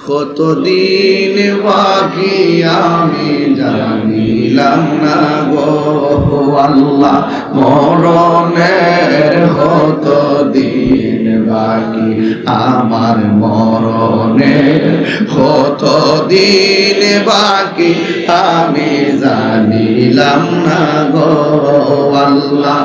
কতদিন বাকি আমি জানিলাম না গো আল্লাহ, মরণের কতদিন বাকি আমার, মরণের কতদিন বাকি আমি জানিলাম না গো আল্লাহ,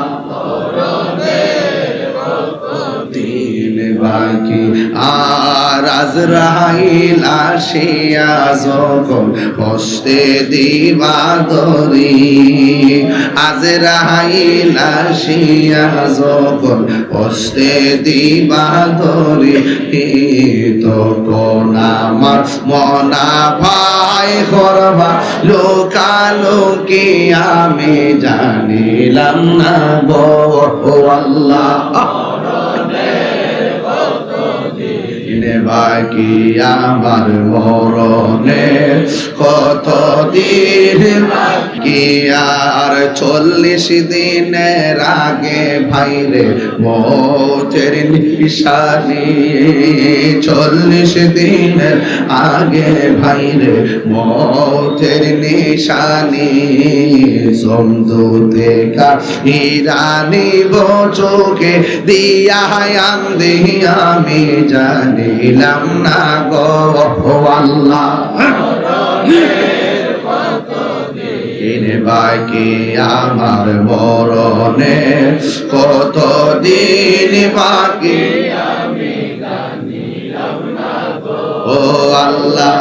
দিন বাকি। আর আজরাইল আসিয়া যখন হস্তে দিবা ধরি, আজরাইল আসিয়া যখন হস্তে দিবা ধরি, তখন আমার মনা ভাই করবা লোকালোকি আমি জানিলাম না গো আল্লাহ, বাকি আমার মরণের কতদিন বাকি। আর 40 দিনের আগে ভাইরে মৌতের নিশানি, 40 দিনের আগে ভাইরে মৌতের নিশানি, সমুদ্রে কাহিরানি চোখে দিয়া আন্দি আমি জানিলাম না গো আল্লাহ, বাকি আমার মরণের কতদিন বাকি আমি জানিলাম না গো আল্লাহ,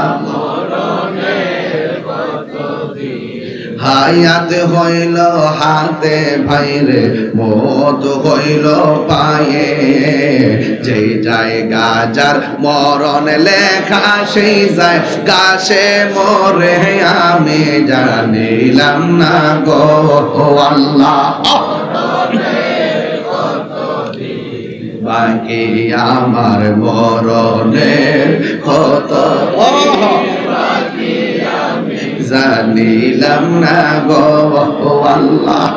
হায়াত হইল হাতে ভাইরে মত হইল পায়ে, যে জায়গা যার মরণ লেখা সেই জায়গা সে মরে আমি জানিলাম না গো আল্লাহ, বাকি আমার মরণের কত জানিলাম না গো আল্লাহ।